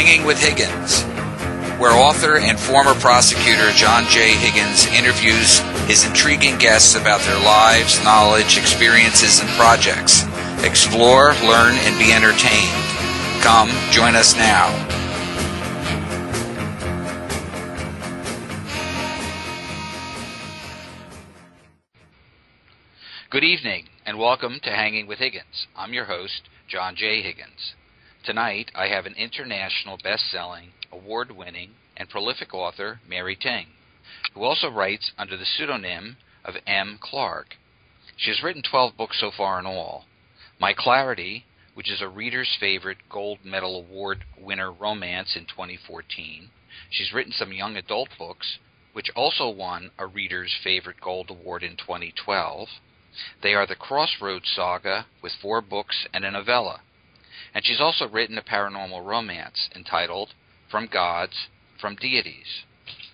Hanging with Higgins, where author and former prosecutor John J. Higgins interviews his intriguing guests about their lives, knowledge, experiences, and projects. Explore, learn, and be entertained. Come, join us now. Good evening, and welcome to Hanging with Higgins. I'm your host, John J. Higgins. Tonight, I have an international best-selling, award-winning, and prolific author, MaryTing, who also writes under the pseudonym of M.Clarke. She has written 12 books so far in all. MClarke, which is a Reader's Favorite Gold Medal Award winner romance in 2014. She's written some young adult books, which also won a Reader's Favorite Gold Award in 2012. They are the Crossroads Saga, with 4 books and a novella. And she's also written a paranormal romance entitled From Gods, From Deities.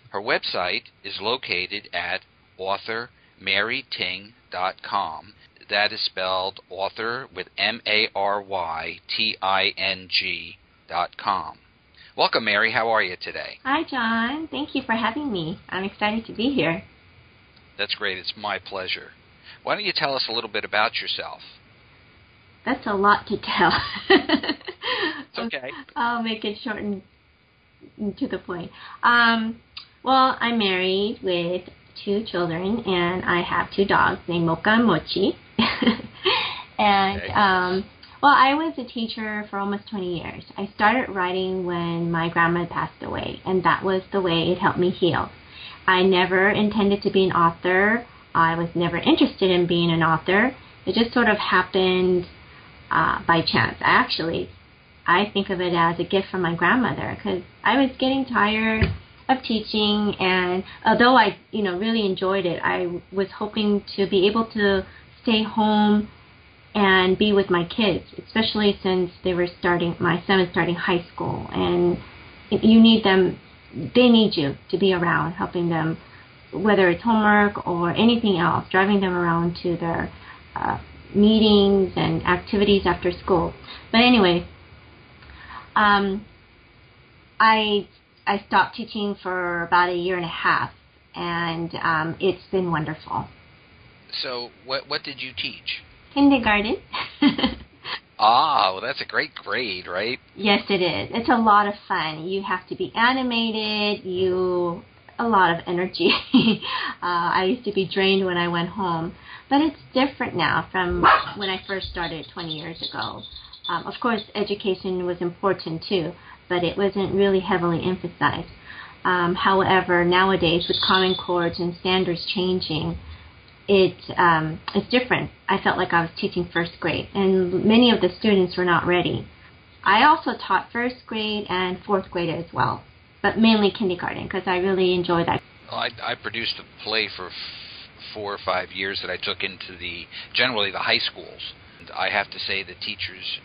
Her website is located at authormaryting.com. That is spelled author with MaryTing.com. Welcome, Mary. How are you today? Hi, John. Thank you for having me. I'm excited to be here. That's great. It's my pleasure. Why don't you tell us a little bit about yourself? That's a lot to tell. It's okay. I'll make it short and to the point. Well, I'm married with 2 children, and I have 2 dogs named Mocha and Mochi. And, okay. Well, I was a teacher for almost 20 years. I started writing when my grandma passed away, and that was the way it helped me heal. I never intended to be an author. I was never interested in being an author. It just sort of happened by chance. I think of it as a gift from my grandmother, because I was getting tired of teaching, and although I really enjoyed it, I was hoping to be able to stay home and be with my kids, especially since my son is starting high school, and you need them, they need you to be around, helping them, whether it's homework or anything else, driving them around to their meetings and activities after school. But anyway, I stopped teaching for about 1.5 years, and it's been wonderful. So what did you teach? Kindergarten. Well, that's a great grade, right? Yes, it is. It's a lot of fun. You have to be animated. A lot of energy. I used to be drained when I went home. But it's different now from when I first started 20 years ago. Of course, education was important too, but it wasn't really heavily emphasized. However, nowadays, with Common Core and standards changing, it's different. I felt like I was teaching first grade, and many of the students were not ready. I also taught first grade and 4th grade as well, but mainly kindergarten, because I really enjoy that. Well, I produced a play for 4 or 5 years that I took into generally the high schools. And I have to say that teachers,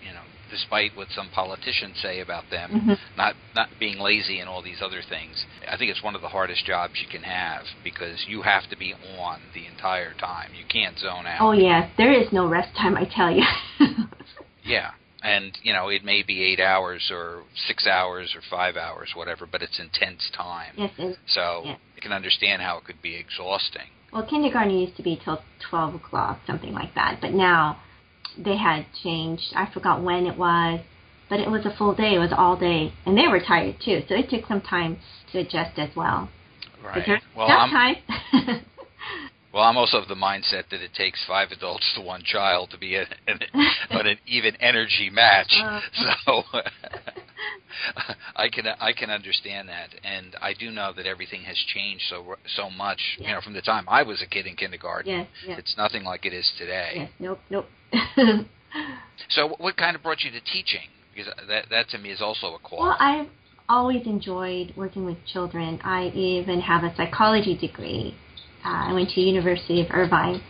despite what some politicians say about them, not being lazy and all these other things, I think it's one of the hardest jobs you can have, because you have to be on the entire time. You can't zone out. Oh, yes. There is no rest time, I tell you. Yeah. And, it may be 8 hours or 6 hours or 5 hours, whatever, but it's intense time. Yes, it is. So yes. You can understand how it could be exhausting. Well, kindergarten used to be till 12 o'clock, something like that. But now they had changed. I forgot when it was, but it was a full day. It was all day. And they were tired, too. So it took some time to adjust as well. Right. Well, time. Well, I'm also of the mindset that it takes 5 adults to 1 child to be an even energy match. So I can understand that, and I do know that everything has changed so much. Yes. From the time I was a kid in kindergarten. Yes, yes. It's nothing like it is today. Yes, nope. So what kind of brought you to teaching? Because that to me is also a quality. Well, I've always enjoyed working with children. I even have a psychology degree. I went to University of Irvine.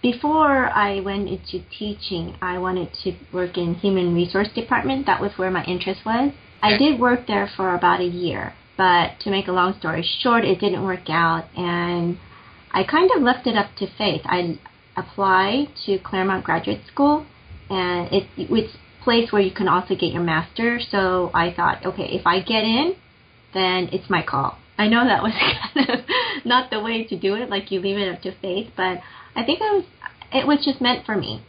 Before I went into teaching, I wanted to work in human resource department. That was where my interest was. I did work there for about 1 year, but to make a long story short, it didn't work out, and I kind of left it up to fate. I applied to Claremont Graduate School, and it's place where you can also get your master. So I thought, okay, if I get in, then it's my call. I know that was kind of not the way to do it, like you leave it up to fate, but I think it was just meant for me.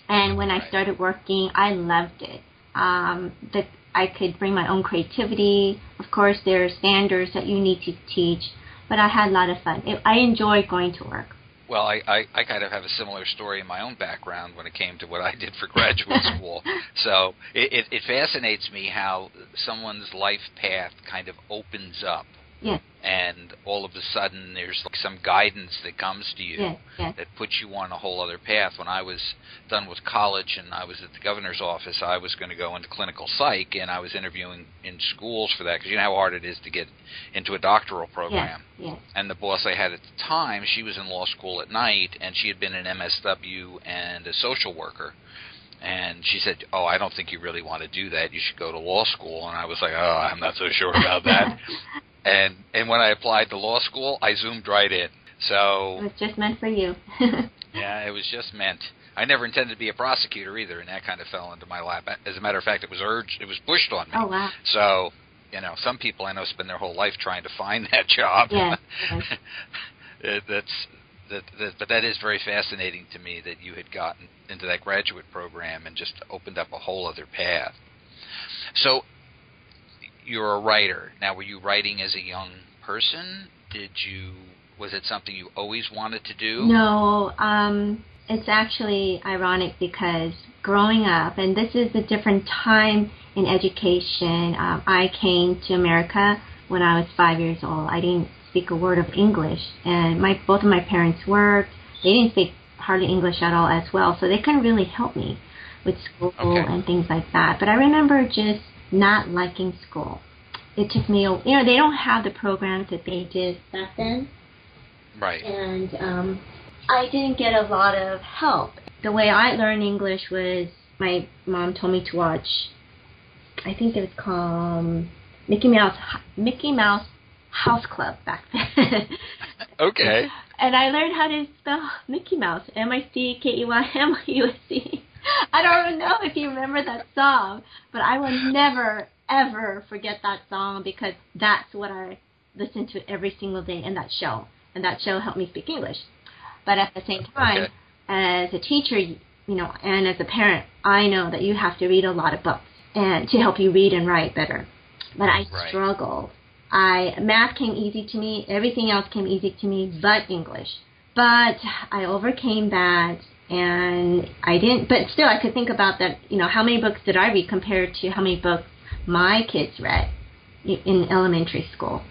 And when I started working, I loved it. That I could bring my own creativity. Of course, there are standards that you need to teach, but I had a lot of fun. I enjoyed going to work. Well, I kind of have a similar story in my own background when it came to what I did for graduate school. So it fascinates me how someone's life path kind of opens up. Yes. And all of a sudden there's like some guidance that comes to you that puts you on a whole other path. When I was done with college and I was at the governor's office, I was going to go into clinical psych, and I was interviewing in schools for that, because you know how hard it is to get into a doctoral program. Yes. And the boss I had at the time, she was in law school at night, and she had been an MSW and a social worker. And she said, oh, I don't think you really want to do that. You should go to law school. And I was like, oh, I'm not so sure about that. And when I applied to law school, I zoomed right in. So it was just meant for you. Yeah, it was just meant. I never intended to be a prosecutor either, and that kind of fell into my lap. As a matter of fact, it was pushed on me. Oh, wow. So, you know, some people I know spend their whole life trying to find that job. Yes. But that is very fascinating to me that you had gotten into that graduate program and just opened up a whole other path. So you're a writer. Now, were you writing as a young person? Was it something you always wanted to do? No, it's actually ironic because growing up, and this is a different time in education, I came to America when I was 5 years old. I didn't speak a word of English, and both of my parents worked. They didn't speak hardly English at all as well, so they couldn't really help me with school and things like that. But I remember just not liking school. It took me, they don't have the programs that they did back then. Right. And I didn't get a lot of help. The way I learned English was my mom told me to watch, I think it was called Mickey Mouse House Club back then. Okay. And I learned how to spell Mickey Mouse, MICKEYMOUSE. I don't even know if you remember that song, but I will never, ever forget that song because that's what I listened to every single day in that show. And that show helped me speak English. But at the same time, as a teacher, and as a parent, I know that you have to read a lot of books and to help you read and write better. But I struggled. Math came easy to me. Everything else came easy to me but English. But I overcame that, and I didn't. But still, I could think about that, how many books did I read compared to how many books my kids read in elementary school.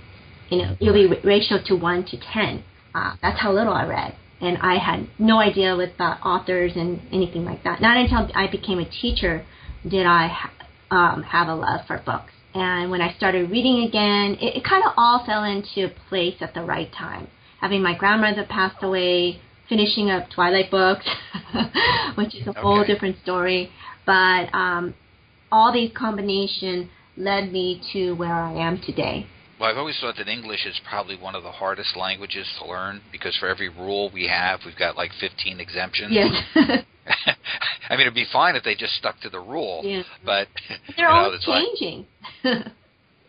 It'll be ratio to 1 to 10. That's how little I read. And I had no idea about authors and anything like that. Not until I became a teacher did I have a love for books. And when I started reading again, it kind of all fell into place at the right time. Having my grandmother passed away, finishing up Twilight books, which is a whole different story. But all these combinations led me to where I am today. Well, I've always thought that English is probably one of the hardest languages to learn because for every rule we have, we've got like 15 exemptions. Yes. I mean, it'd be fine if they just stuck to the rule. Yes. But they're always changing.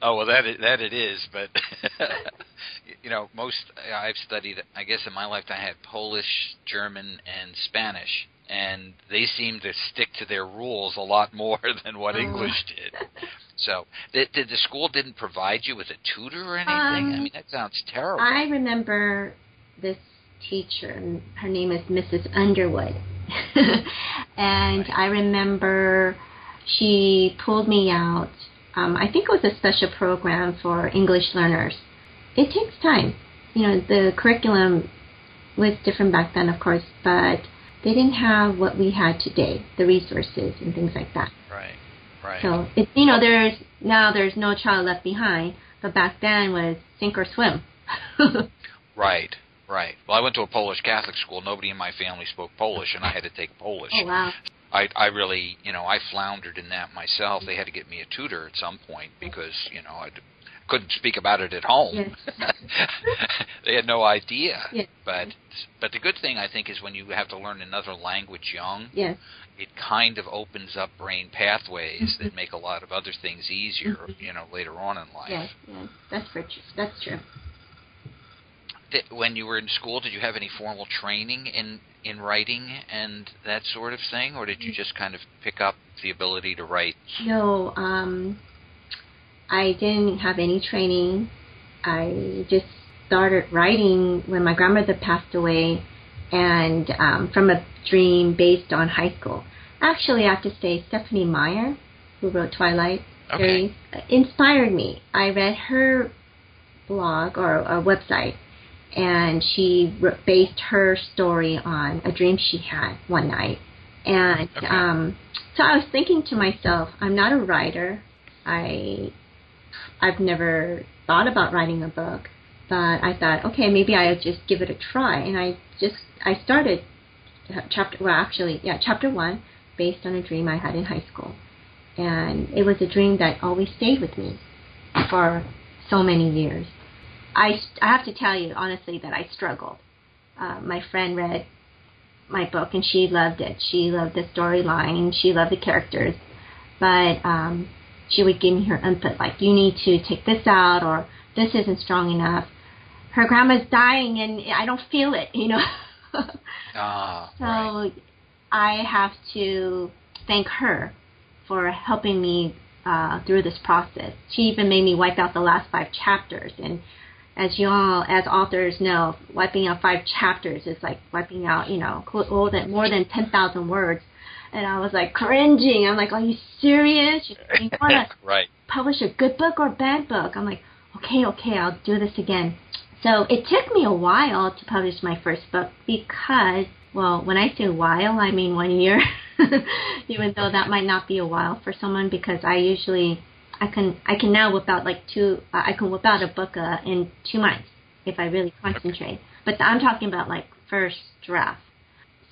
Oh, well, that it is. But, I've studied, I guess in my lifetime, I had Polish, German, and Spanish. And they seem to stick to their rules a lot more than what English did. So, the school didn't provide you with a tutor or anything? I mean, that sounds terrible. I remember this teacher. Her name is Mrs. Underwood. And I remember she pulled me out. I think it was a special program for English learners. It takes time. The curriculum was different back then, of course, but they didn't have what we had today, the resources and things like that. Right. So, there's no child left behind, but back then was sink or swim. Right. Well, I went to a Polish Catholic school. Nobody in my family spoke Polish, and I had to take Polish. Oh, wow. I really, I floundered in that myself. They had to get me a tutor at some point because, couldn't speak about it at home. Yes. They had no idea. Yes. But the good thing, I think, is when you have to learn another language young, Yes. it kind of opens up brain pathways that make a lot of other things easier, later on in life. Yes, yes, that's true. When you were in school, did you have any formal training in writing and that sort of thing, or did you just kind of pick up the ability to write? No, I didn't have any training. I just started writing when my grandmother passed away, and from a dream based on high school. Actually, I have to say, Stephanie Meyer, who wrote Twilight series, inspired me. I read her blog or website, and she based her story on a dream she had one night. And so I was thinking to myself, I'm not a writer. I've never thought about writing a book, but I thought, okay, maybe I'll just give it a try. And I started chapter 1 based on a dream I had in high school. And it was a dream that always stayed with me for so many years. I have to tell you, honestly, that I struggled. My friend read my book, and she loved it. She loved the storyline. She loved the characters. But she would give me her input, like, you need to take this out, or this isn't strong enough. Her grandma's dying, and I don't feel it, So I have to thank her for helping me through this process. She even made me wipe out the last 5 chapters, and as authors know, wiping out 5 chapters is like wiping out, more than 10,000 words. And I was like cringing. I'm like, are you serious? You want to publish a good book or a bad book? I'm like, okay, I'll do this again. So it took me a while to publish my first book because, well, when I say a while, I mean 1 year, even though that might not be a while for someone, because I can now whip out I can whip out a book in 2 months if I really concentrate. But I'm talking about like first draft.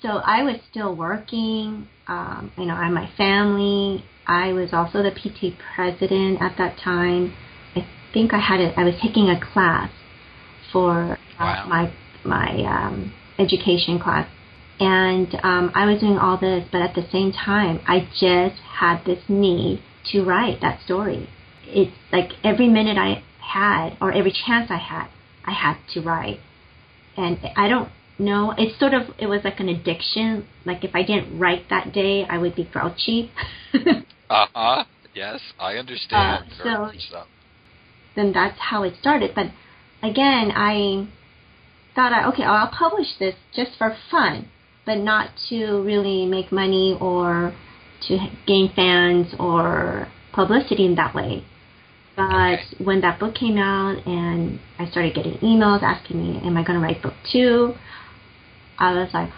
So I was still working. I had my family. I was also the PT president at that time. I think I was taking a class for my education class. And I was doing all this, but at the same time, I just had this need to write that story. It's like every minute I had, or every chance I had to write. And I don't know, it was like an addiction. Like if I didn't write that day, I would be grouchy. Yes, I understand. Then that's how it started. But again, I thought, I'll publish this just for fun, but not to really make money or to gain fans or publicity in that way. But when that book came out and I started getting emails asking me, am I going to write book 2? I was like,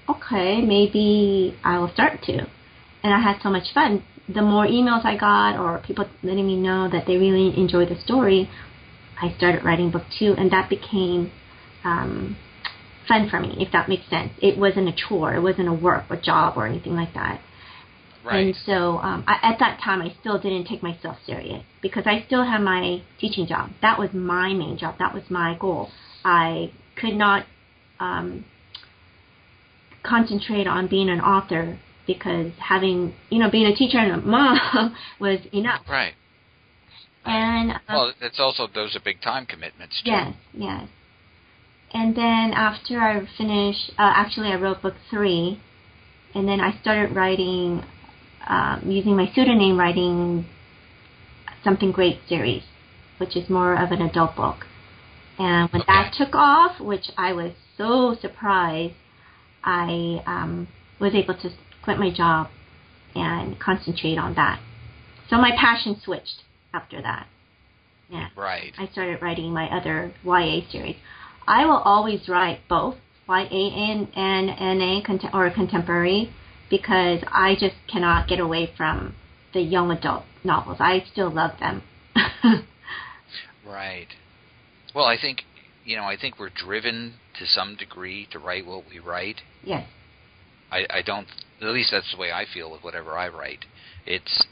okay, maybe I will start to. And I had so much fun. The more emails I got or people letting me know that they really enjoyed the story, I started writing book 2, and that became fun for me, if that makes sense. It wasn't a chore. It wasn't a work or job or anything like that. Right. And so at that time, I still didn't take myself serious because I still had my teaching job. That was my main job. That was my goal. I could not concentrate on being an author because being a teacher and a mom was enough. Right. And it's also, those are big time commitments too. Yes. And then after I finished, actually I wrote book 3, and then I started writing, using my pseudonym, writing Something Great series, which is more of an adult book. And when that took off, which I was so surprised, I was able to quit my job and concentrate on that. So my passion switched after that. Yeah. Right. I started writing my other YA series. I will always write both YA and NA or contemporary because I just cannot get away from the young adult novels. I still love them. Right. Well, I think we're driven to some degree to write what we write. Yes. I don't, at least that's the way I feel with whatever I write. It's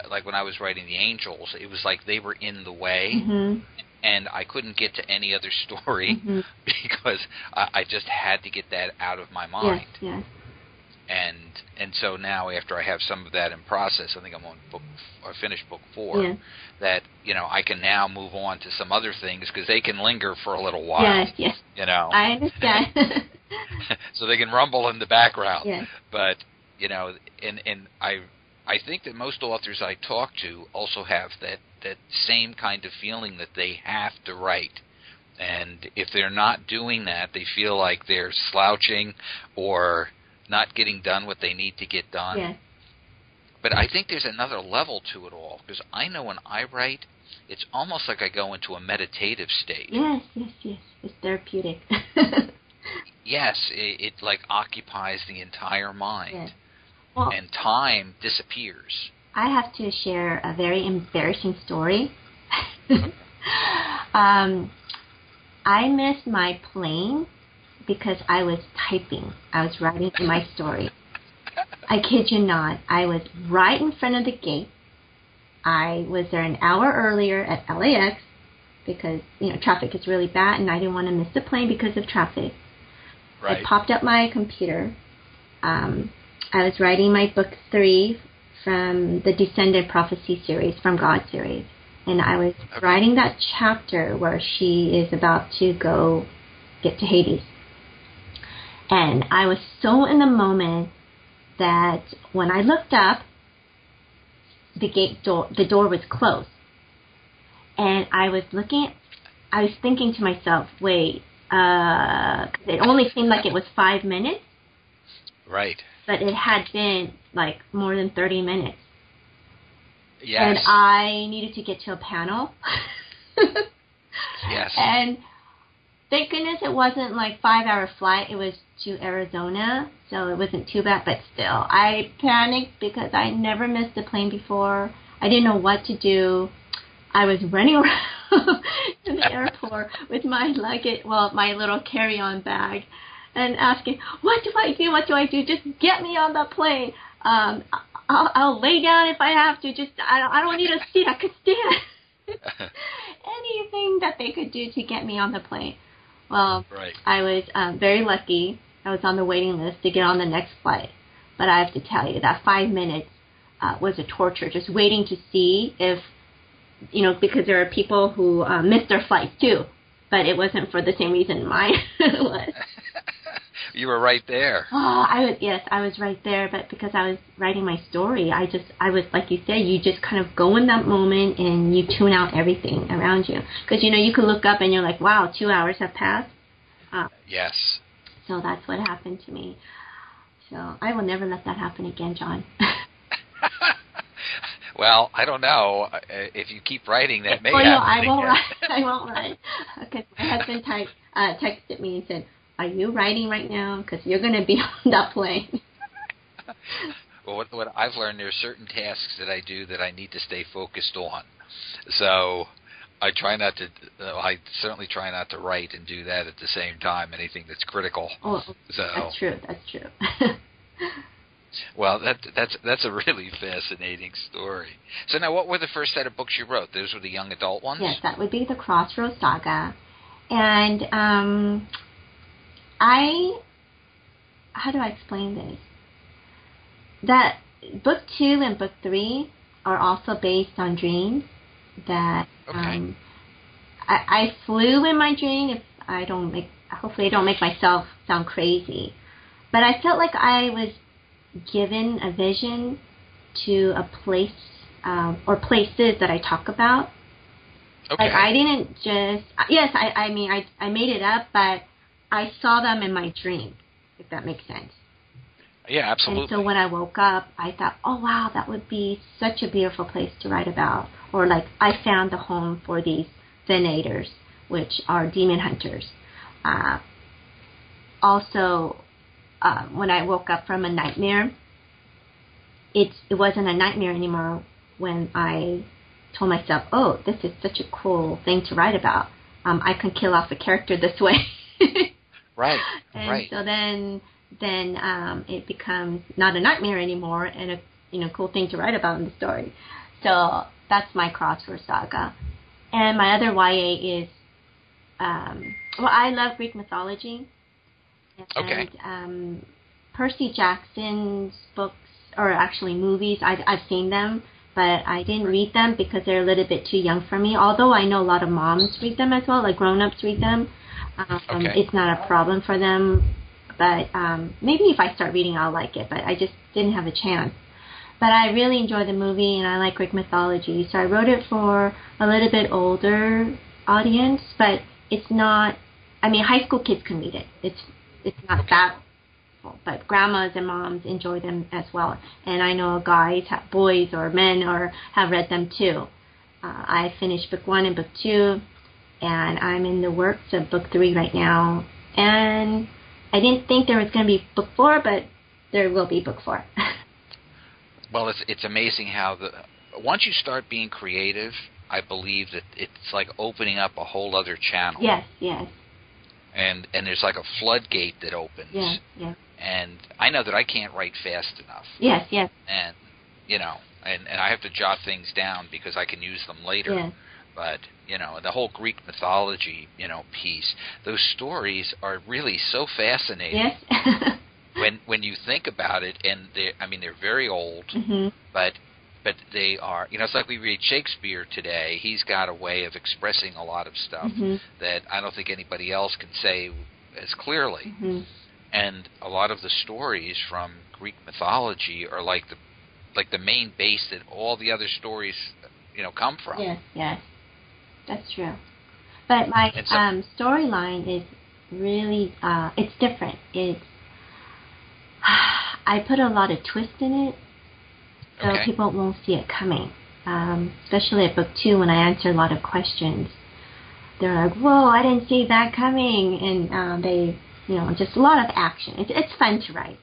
like when I was writing The Angels, it was like they were in the way, and I couldn't get to any other story because I just had to get that out of my mind. Yes. And so now, after I have some of that in process, I think I'm on finished book 4. That I can now move on to some other things because they can linger for a little while. Yes. I understand. So they can rumble in the background. Yes. But and I think that most authors I talk to also have that same kind of feeling that they have to write. And if they're not doing that, they feel like they're slouching or not getting done what they need to get done. Yes. But I think there's another level to it all, because I know when I write, it's almost like I go into a meditative state. Yes. It's therapeutic. Yes, it like occupies the entire mind. Yes. Well, and time disappears. I have to share a very embarrassing story. I missed my plane because I was typing. I was writing my story. I kid you not. I was right in front of the gate. I was there an hour earlier at LAX because, traffic is really bad and I didn't want to miss the plane because of traffic. Right. I popped up my computer. I was writing my book 3 from the Descendant Prophecy series, from God series. And I was writing that chapter where she is about to go get to Hades. And I was so in the moment that when I looked up, the door was closed. And I was thinking to myself, wait, it only seemed like it was 5 minutes. Right. But it had been like more than 30 minutes. Yes. And I needed to get to a panel. Yes. And thank goodness it wasn't like 5-hour flight. It was to Arizona, so it wasn't too bad. But still, I panicked because I never missed a plane before. I didn't know what to do. I was running around in the airport with my luggage, my little carry-on bag, and asking, what do I do? What do I do? Just get me on the plane. I'll lay down if I have to. Just I don't need a seat. I could stand. Anything that they could do to get me on the plane. Well, right. I was very lucky. I was on the waiting list to get on the next flight. But I have to tell you, that 5 minutes was a torture, just waiting to see if, because there are people who missed their flights too. But it wasn't for the same reason mine was. You were right there. Oh, I was right there. But because I was writing my story, I was, like you said, you just kind of go in that moment and you tune out everything around you. Because, you could look up and you're like, wow, 2 hours have passed. Yes. So that's what happened to me. So I will never let that happen again, John. Well, I don't know. If you keep writing, that may happen I won't write. Because my husband texted me and said, are you writing right now? Because you're going to be on that plane. Well, what I've learned, there are certain tasks that I do that I need to stay focused on. So I certainly try not to write and do that at the same time, anything that's critical. Oh, so, that's true. Well, that's a really fascinating story. So now, what were the first set of books you wrote? Those were the young adult ones? Yes, that would be the Crossroads Saga. And how do I explain this? That book 2 and book 3 are also based on dreams that okay. I flew in my dream. Hopefully I don't make myself sound crazy. But I felt like I was given a vision to a place or places that I talk about. Okay. Like I didn't just, I made it up, but I saw them in my dream, if that makes sense. Yeah, absolutely. And so when I woke up, I thought, oh, wow, that would be such a beautiful place to write about. Or like, I found the home for these Thanators, which are demon hunters. Also, when I woke up from a nightmare, it wasn't a nightmare anymore when I told myself, oh, this is such a cool thing to write about. I can kill off a character this way. Right. And right. so then it becomes not a nightmare anymore and a cool thing to write about in the story. So that's my crossword saga. And my other YA is, I love Greek mythology. Okay. And Percy Jackson's books, or actually movies, I've seen them, but I didn't read them because they're a little bit too young for me. Although I know a lot of moms read them as well, like grown-ups read them. It's not a problem for them. But maybe if I start reading, I'll like it. But I just didn't have a chance. But I really enjoy the movie, and I like Greek mythology. So I wrote it for a little bit older audience, but it's not. I mean, high school kids can read it. It's not that. But grandmas and moms enjoy them as well. And I know guys, boys or men, have read them too. I finished book 1 and book 2, and I'm in the works of book 3 right now. And I didn't think there was going to be book 4, but there will be book 4. Well, it's amazing how once you start being creative, I believe that it's like opening up a whole other channel. Yes. And there's like a floodgate that opens. Yes. And I know that I can't write fast enough. Yes. And, and I have to jot things down because I can use them later. Yes. But, the whole Greek mythology, piece, those stories are really so fascinating. Yes. when you think about it, and they're very old, but they are, it's like we read Shakespeare today. He's got a way of expressing a lot of stuff that I don't think anybody else can say as clearly. And a lot of the stories from Greek mythology are like the main base that all the other stories, come from. Yes, that's true. But my storyline is really, it's different. I put a lot of twist in it, so people won't see it coming. Especially at book 2 when I answer a lot of questions. They're like, whoa, I didn't see that coming. And they, just a lot of action. It's fun to write.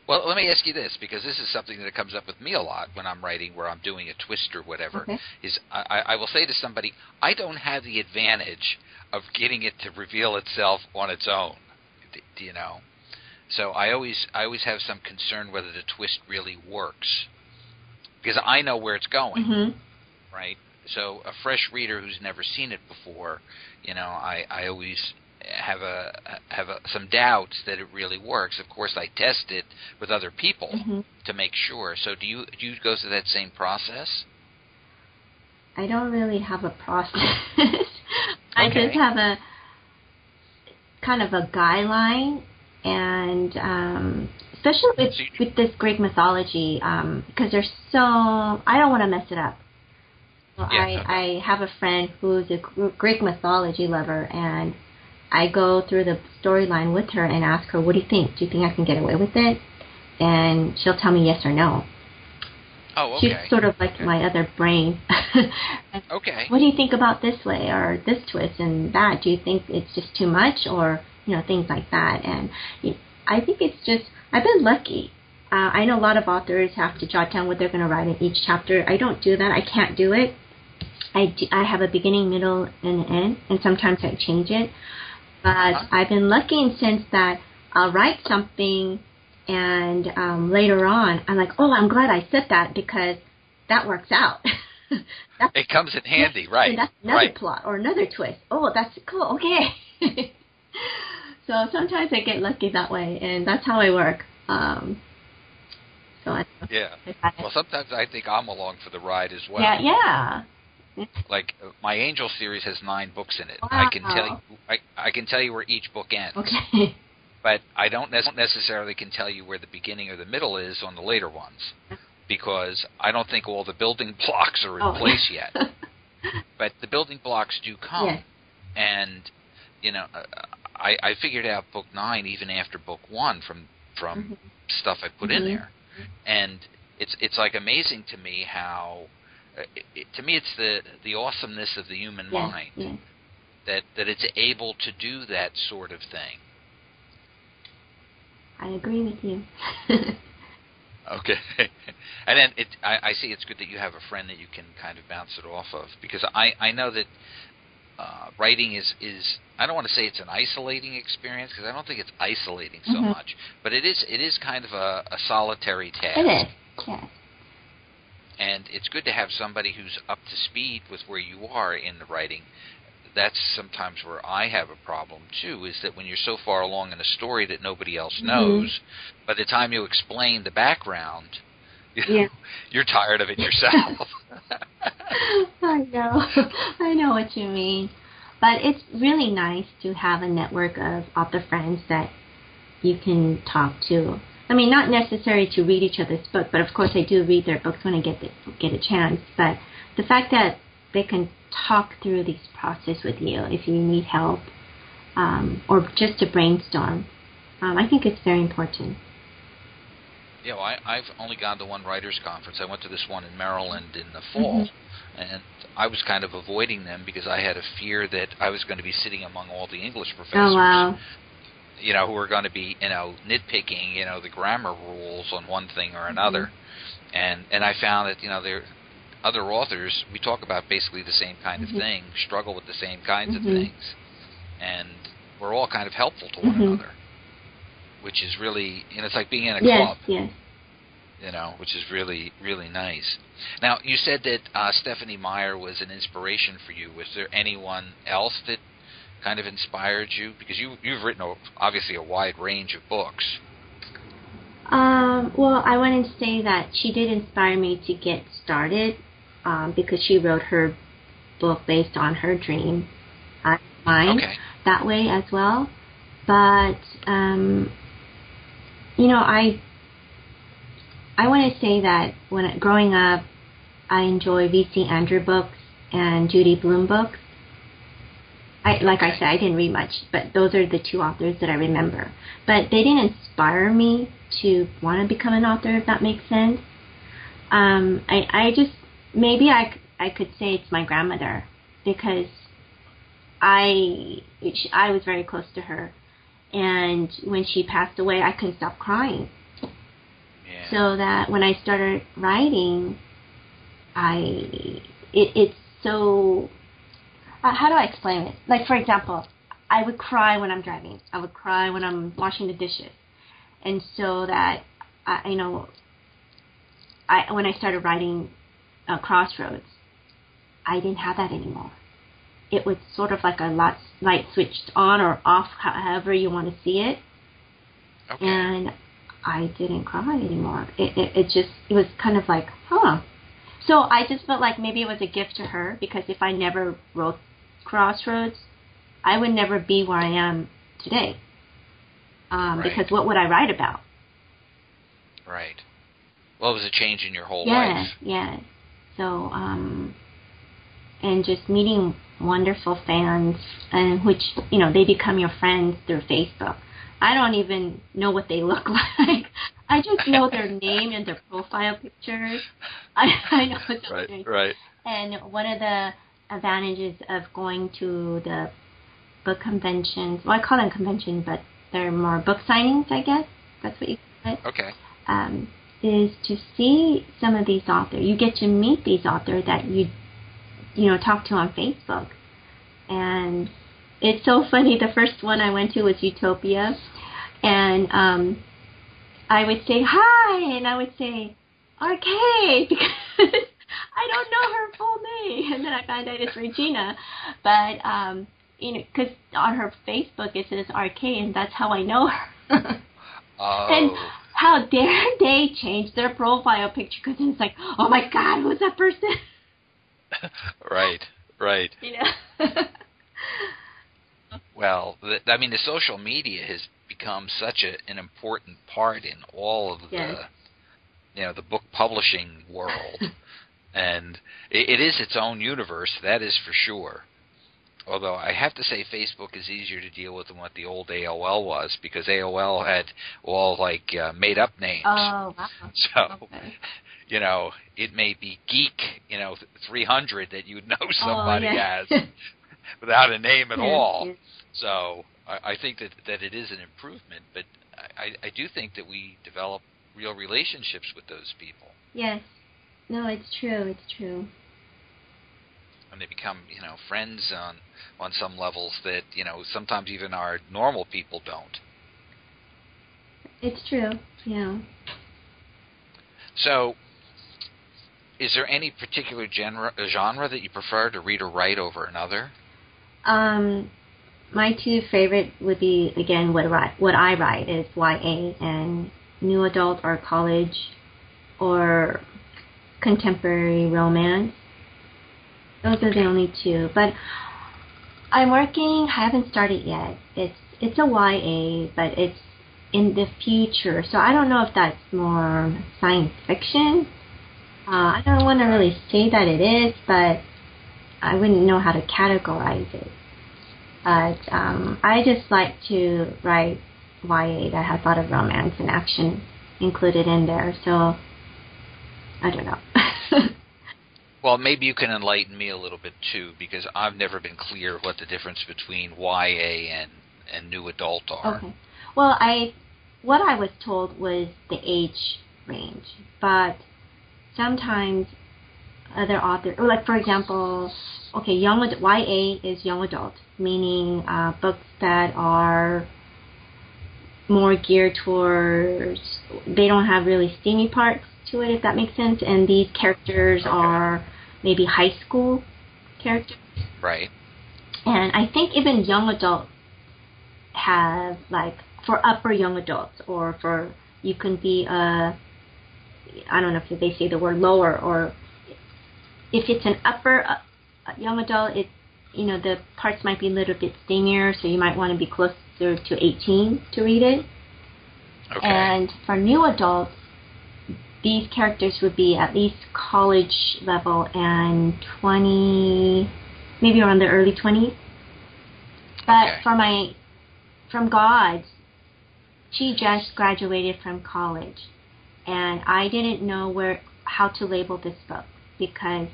Well, let me ask you this, because this is something that comes up with me a lot when I'm writing, where I'm doing a twist or whatever, is I will say to somebody, I don't have the advantage of getting it to reveal itself on its own, do you know? So I always have some concern whether the twist really works, because I know where it's going, right? So a fresh reader who's never seen it before, I always have some doubts that it really works. Of course, I test it with other people to make sure. So do you go through that same process? I don't really have a process. I just have a kind of a guideline, and especially with this Greek mythology, because there's I don't want to mess it up. So I have a friend who's a Greek mythology lover, and I go through the storyline with her and ask her, what do you think? Do you think I can get away with it? And she'll tell me yes or no. Oh, okay. She's sort of like my other brain. Okay. What do you think about this way or this twist and that? Do you think it's just too much, or, things like that? And I think it's just, I've been lucky. I know a lot of authors have to jot down what they're going to write in each chapter. I don't do that. I can't do it. I have a beginning, middle, and end, and sometimes I change it. But I've been lucky in the sense that I'll write something, and later on, I'm like, oh, I'm glad I said that because that works out. It comes in handy, right? That's another plot or another twist. Oh, that's cool. Okay. So sometimes I get lucky that way, and that's how I work. Well, sometimes I think I'm along for the ride as well. Yeah. Like my Angel series has 9 books in it. Wow. I can tell you where each book ends. Okay. But I don't necessarily can tell you where the beginning or the middle is on the later ones, because I don't think all the building blocks are in place yet. But the building blocks do come. Yes. And I figured out book 9 even after book 1 from stuff I put in there. And it's like amazing to me how to me it's the awesomeness of the human mind that it's able to do that sort of thing. I agree with you. Okay. And then I see it's good that you have a friend that you can kind of bounce it off of, because I know that writing is I don't want to say it's an isolating experience, because I don't think it's isolating so much, but it is kind of a solitary task. It is, yes. And it's good to have somebody who's up to speed with where you are in the writing. That's sometimes where I have a problem, too, is that when you're so far along in a story that nobody else knows, by the time you explain the background, you're tired of it yourself. I know what you mean. But it's really nice to have a network of author friends that you can talk to. I mean, not necessary to read each other's book, but of course I do read their books when I get a chance. But the fact that they can talk through this process with you if you need help, or just to brainstorm, I think it's very important. Yeah, well, I've only gone to one writers' conference. I went to this one in Maryland in the fall, and I was kind of avoiding them because I had a fear that I was going to be sitting among all the English professors. Oh, wow. Who are going to be, nitpicking, the grammar rules on one thing or another. And I found that, there other authors, we talk about basically the same kind of thing, struggle with the same kinds of things. And we're all kind of helpful to one another, which is really, it's like being in a club. Yes. Which is really, really nice. Now, you said that Stephanie Meyer was an inspiration for you. Was there anyone else that kind of inspired you? Because you've written, obviously, a wide range of books. Well, I want to say that she did inspire me to get started because she wrote her book based on her dream. Mine that way as well. But, I want to say that growing up, I enjoy V.C. Andrew books and Judy Blume books. I said, I didn't read much, but those are the two authors that I remember. But they didn't inspire me to want to become an author, if that makes sense. I just, maybe I could say it's my grandmother, because I was very close to her. And when she passed away, I couldn't stop crying. Yeah. So that when I started writing, it's so... how do I explain it? Like, for example, I would cry when I'm driving. I would cry when I'm washing the dishes. And so that, when I started writing Crossroads, I didn't have that anymore. It was sort of like a light switched on or off, however you want to see it. Okay. And I didn't cry anymore. It was kind of like, So I just felt like maybe it was a gift to her, because if I never wrote Crossroads, I would never be where I am today. Because what would I write about? Right. Well, it was a change in your whole life. Yeah. So, and just meeting wonderful fans, and which, they become your friends through Facebook. I don't even know what they look like. I just know their name and their profile pictures. I know it's right. And one of the advantages of going to the book conventions, well, I call them conventions, but they're more book signings, I guess. That's what you call it. Okay. Is to see some of these authors. You get to meet these authors that you talk to on Facebook. And it's so funny. The first one I went to was Utopia. And I would say, hi, and I would say, Arcade, because I don't know her full name. And then I found out it's Regina. But, because on her Facebook it says Arcade, and that's how I know her. Oh. And how dare they change their profile picture, because it's like, oh my God, who's that person? Right. Well, the social media has become such an important part in all of the book publishing world. And it is its own universe, that is for sure. Although I have to say Facebook is easier to deal with than what the old AOL was, because AOL had all made-up names. Oh, wow. So, it may be Geek, 300 that you'd know somebody as without a name at all. Yes. So I think that it is an improvement, but I do think that we develop real relationships with those people. Yes. No, it's true. And they become, friends on some levels that, sometimes even our normal people don't. It's true, yeah. So, is there any particular genre that you prefer to read or write over another? My two favorite would be, again, what I write is YA and new adult or college or contemporary romance. Those are the only two. But I'm working, haven't started yet. It's a YA, but it's in the future. So I don't know if that's more science fiction. I don't want to really say that it is, but I wouldn't know how to categorize it. But I just like to write YA that has a lot of romance and action included in there. So I don't know. Well, maybe you can enlighten me a little bit too, because I've never been clear what the difference between YA and new adult are. Okay. Well, what I was told was the age range, but sometimes other authors, like for example, okay, YA is young adult, meaning books that are more geared towards, they don't have really steamy parts to it, if that makes sense, and these characters are maybe high school characters. Right. And I think even young adults have, like, for upper young adults, or for, you can be I don't know if they say the word lower, or if it's an upper young adult, the parts might be a little bit steamier, so you might want to be closer to 18 to read it. Okay. And for new adults, these characters would be at least college level and 20, maybe around the early 20s. But from God's, she just graduated from college, and I didn't know how to label this book because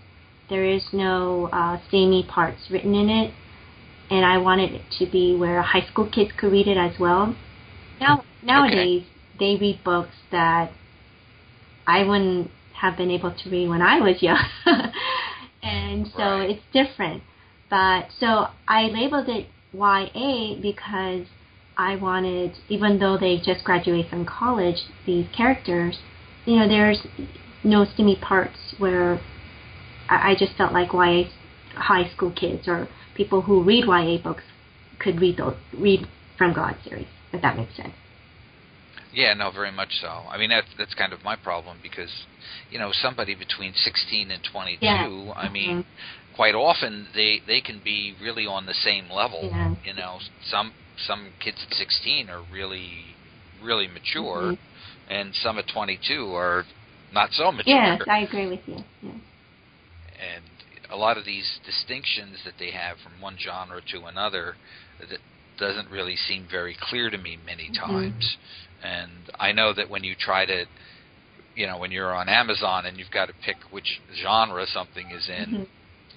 there is no steamy parts written in it, and I wanted it to be where high school kids could read it as well. Nowadays, they read books that I wouldn't have been able to read when I was young, and so it's different. But so I labeled it YA because I wanted, even though they just graduated from college, these characters, there's no steamy parts where I just felt like YA high school kids or people who read YA books could read from God series, if that makes sense. Yeah, no, very much so. I mean, that's kind of my problem because, somebody between 16 and 22, yeah. I mean, quite often they can be really on the same level. Yeah. Some kids at 16 are really, really mature, and some at 22 are not so mature. Yes, I agree with you. Yeah. And a lot of these distinctions that they have from one genre to another, that doesn't really seem very clear to me many times. And I know that when you try to, when you're on Amazon and you've got to pick which genre something is in,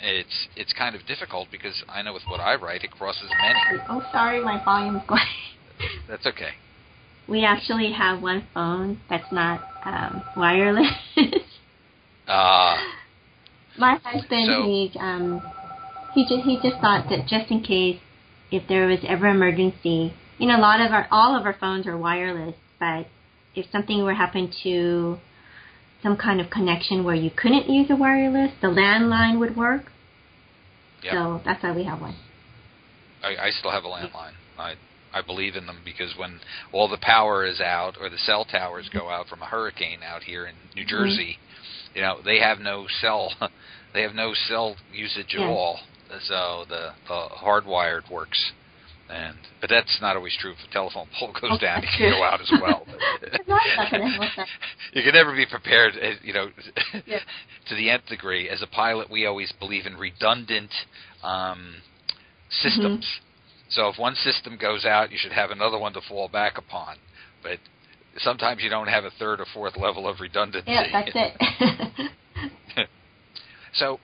it's kind of difficult because I know with what I write, it crosses many. Oh, sorry, my volume's going. That's okay. We actually have one phone that's not wireless. My husband, he just thought that just in case, if there was ever emergency, all of our phones are wireless, but if something were happen to some kind of connection where you couldn't use a wireless, the landline would work. Yep. So that's why we have one. I still have a landline. I believe in them because when all the power is out or the cell towers go out from a hurricane out here in New Jersey, they have no cell. They have no cell usage at all. So the hardwired works. But that's not always true. If the telephone pole goes down, it can go out as well. You can never be prepared, to the nth degree. As a pilot, we always believe in redundant systems. So if one system goes out, you should have another one to fall back upon. But sometimes you don't have a third or fourth level of redundancy. Yeah, that's it. So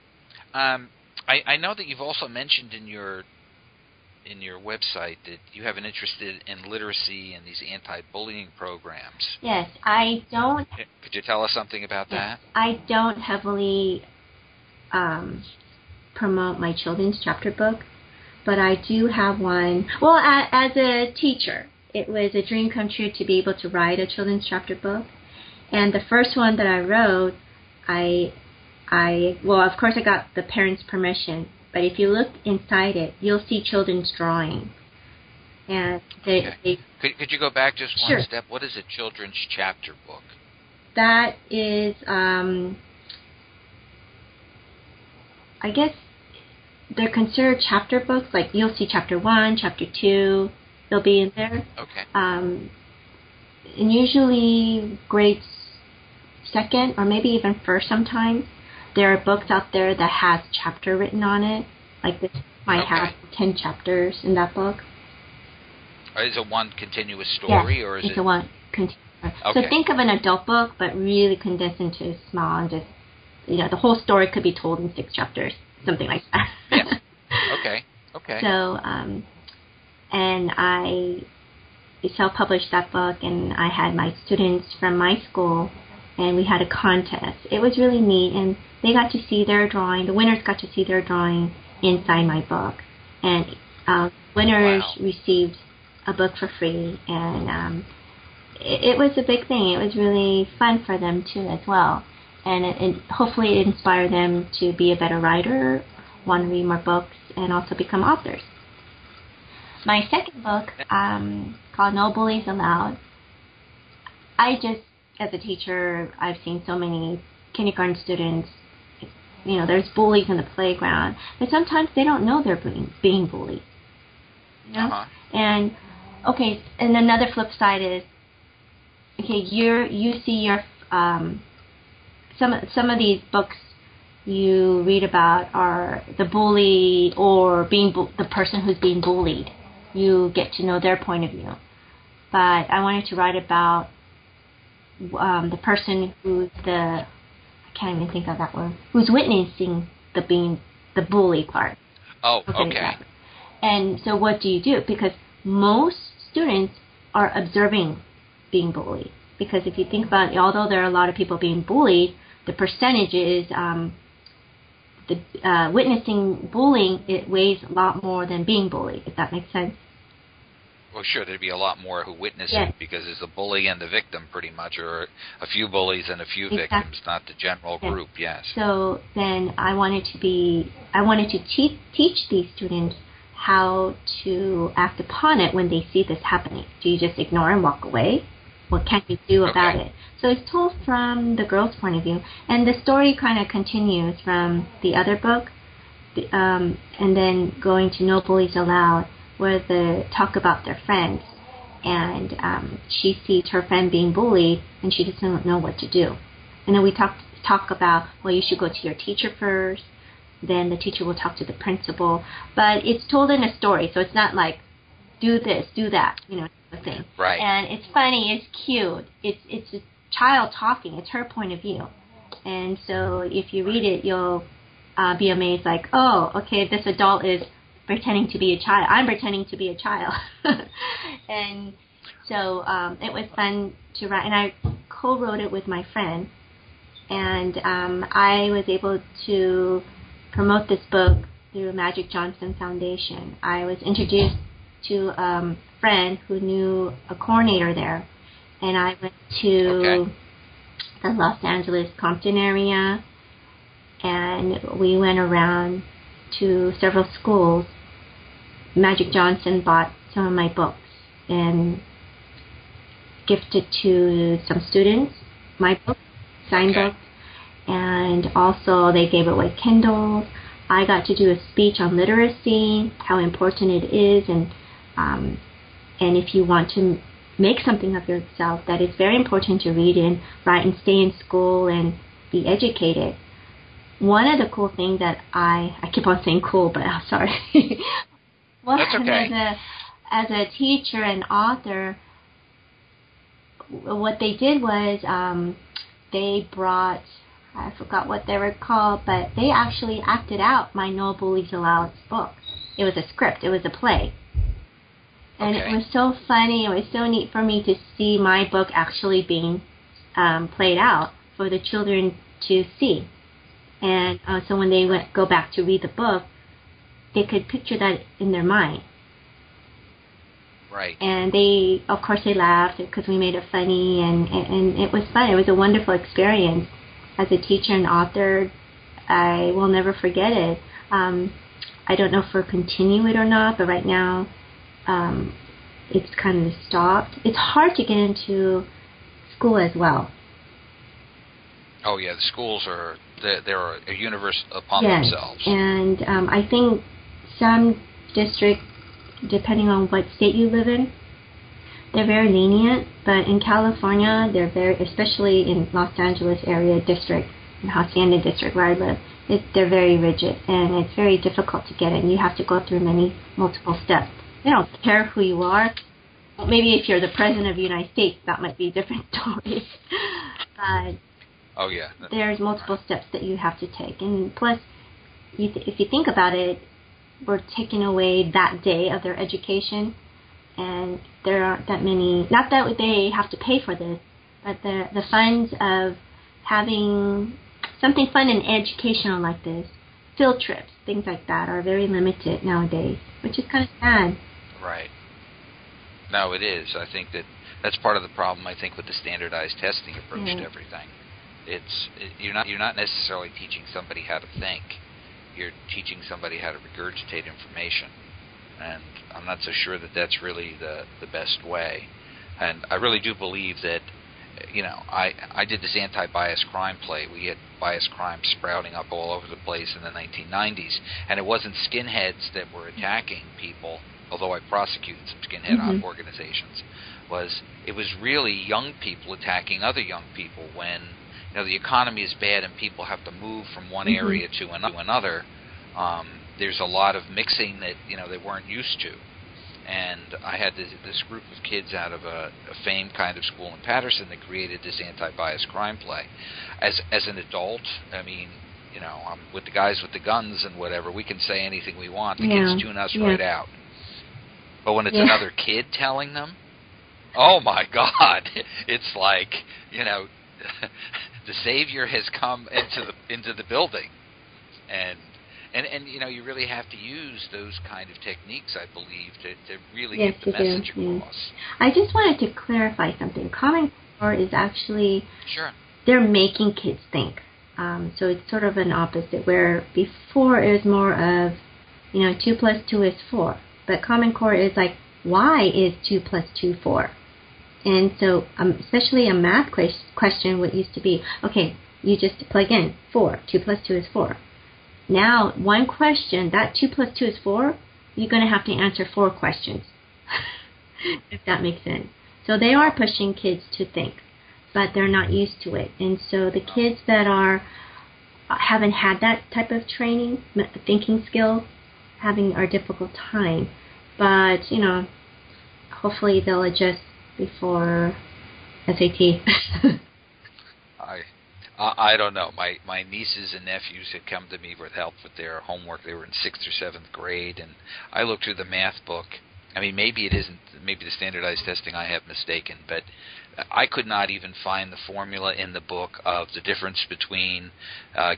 I know that you've also mentioned in your website that you have an interest in literacy and these anti-bullying programs. Yes, I don't. Could you tell us something about that? I don't heavily promote my children's chapter book, but I do have one. Well, as a teacher, it was a dream come true to be able to write a children's chapter book. And the first one that I wrote, I Of course I got the parents' permission, but if you look inside it, you'll see children's drawing. And could you go back just one Sure. step? What is a children's chapter book? That is, I guess they're considered chapter books. Like you'll see chapter 1, chapter 2, they'll be in there. Okay. And usually grades 2nd or maybe even 1st sometimes. There are books out there that has chapter written on it. Like this might have 10 chapters in that book. Is it one continuous story? Yes, or is it's it a one continuous. Okay. So think of an adult book, but really condensed into small and just, the whole story could be told in 6 chapters, something like that. Yeah. Okay. So, and I self-published that book, and I had my students from my school, and we had a contest. It was really neat, and they got to see their drawing. The winners got to see their drawing inside my book, and winners received a book for free, and it was a big thing. It was really fun for them too as well, and hopefully it inspired them to be a better writer, want to read more books, and also become authors. My second book, called No Bullies Allowed, as a teacher, I've seen so many kindergarten students, there's bullies in the playground, but sometimes they don't know they're being bullied. And, and another flip side is, you see your, some of these books you read about are the bully or the person who's being bullied. You get to know their point of view. But I wanted to write about the person who's I can't even think of that word, who's witnessing the bully part. Oh, okay. And so what do you do? Because most students are observing being bullied. Because if you think about it, although there are a lot of people being bullied, the percentage is witnessing bullying, it weighs a lot more than being bullied, if that makes sense. Well, sure, there'd be a lot more who witness it because it's the bully and the victim pretty much, or a few bullies and a few victims, not the general group, yes. So then I wanted to teach these students how to act upon it when they see this happening. Do you just ignore and walk away? What can you do about it? So it's told from the girl's point of view, and the story kind of continues from the other book, and then going to No Bullies Allowed, where they talk about their friends, and she sees her friend being bullied, and she doesn't know what to do. And then we talk about, well, you should go to your teacher first, then the teacher will talk to the principal, but it's told in a story, so it's not like, do this, do that, thing. Right. And it's funny, it's cute, it's a child talking, it's her point of view. And so if you read it, you'll be amazed, like, oh, okay, this adult is pretending to be a child. I'm pretending to be a child. And so it was fun to write, and I co-wrote it with my friend, and I was able to promote this book through Magic Johnson Foundation. I was introduced to a friend who knew a coordinator there, and I went to the Los Angeles Compton area, and we went around to several schools. Magic Johnson bought some of my books and gifted to some students my book, signed books, and also they gave away Kindles. I got to do a speech on literacy, how important it is, and if you want to make something of yourself, that it's very important to read and write and stay in school and be educated. One of the cool things that I keep on saying cool, but I'm sorry. That's okay. As a teacher and author, what they did was they brought, I forgot what they were called, but they actually acted out my No Bullies Allowed book. It was a script. It was a play. And it was so funny. It was so neat for me to see my book actually being played out for the children to see. And so when they go back to read the book, they could picture that in their mind. Right. And they, of course, they laughed because we made it funny, and it was fun. It was a wonderful experience as a teacher and author I will never forget it. I don't know if we'll continue it or not, but right now it's kind of stopped. It's hard to get into school as well. Oh yeah, the schools they're a universe upon yes, themselves. And I think some districts, depending on what state you live in, they're very lenient. But in California, they're very, especially in Los Angeles area district, in Hacienda district where I live, they're very rigid, and it's very difficult to get in. You have to go through multiple steps. They don't care who you are. Maybe if you're the president of the United States, that might be a different story. But oh yeah, there's multiple steps that you have to take, and plus, if you think about it, we're taking away that day of their education, and there aren't that many. Not that they have to pay for this, but the funds of having something fun and educational like this, field trips, things like that, are very limited nowadays, which is kind of sad. Right. No, it is. I think that's part of the problem. I think with the standardized testing approach to everything, you're not necessarily teaching somebody how to think. You're teaching somebody how to regurgitate information, and I'm not so sure that that's really the best way. And I really do believe that, I did this anti-bias crime play. We had bias crime sprouting up all over the place in the 1990s, and it wasn't skinheads that were attacking people, although I prosecuted some skinhead organizations. It was really young people attacking other young people when the economy is bad and people have to move from one area to another. There's a lot of mixing that they weren't used to. And I had this group of kids out of a famed kind of school in Patterson that created this anti-bias crime play. As an adult, I mean, I'm with the guys with the guns and whatever. We can say anything we want. The kids tune us right out. But when it's another kid telling them, oh my God, it's like, the Savior has come into the building. And you really have to use those kind of techniques, I believe, to really get the message across. I just wanted to clarify something. Common Core is actually, they're making kids think. So it's sort of an opposite, where before it was more of, 2 plus 2 is 4. But Common Core is like, why is 2 plus 2 4? And so, especially a math question, what used to be, okay, you just plug in 4. 2 plus 2 is 4. Now, one question, that 2 plus 2 is 4, you're going to have to answer 4 questions, if that makes sense. So they are pushing kids to think, but they're not used to it. And so the kids that haven't had that type of training, thinking skills, having a difficult time. But, hopefully they'll adjust before SAT. I don't know. My nieces and nephews had come to me with help with their homework. They were in 6th or 7th grade, and I looked through the math book. I mean, maybe it isn't. Maybe the standardized testing I have mistaken, but I could not even find the formula in the book of the difference between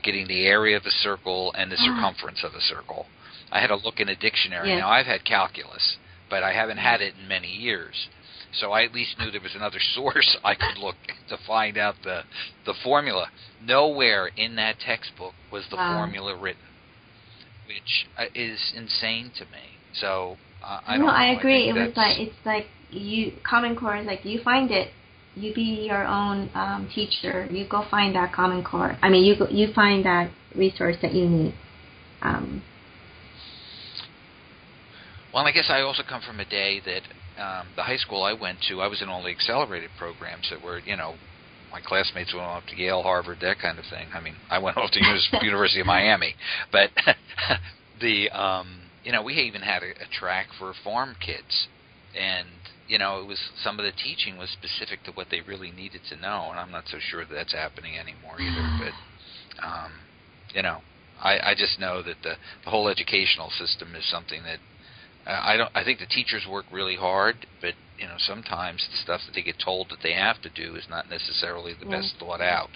getting the area of a circle and the circumference of a circle. I had to look in a dictionary. Yes. Now, I've had calculus, but I haven't had it in many years. So I at least knew there was another source I could look to find out the formula. Nowhere in that textbook was the formula written, which is insane to me. So I don't know. I agree. It's like Common Core is like, you find it, you be your own teacher. You go find that Common Core. I mean, you find that resource that you need. Well, I guess I also come from a day that the high school I went to, I was in all the accelerated programs that were, my classmates went off to Yale, Harvard, that kind of thing. I mean, I went off to University of Miami. But we even had a track for farm kids. And, it was some of the teaching was specific to what they really needed to know. And I'm not so sure that's happening anymore either. But, I just know that the whole educational system is something that I think the teachers work really hard, but sometimes the stuff that they get told that they have to do is not necessarily the best thought out.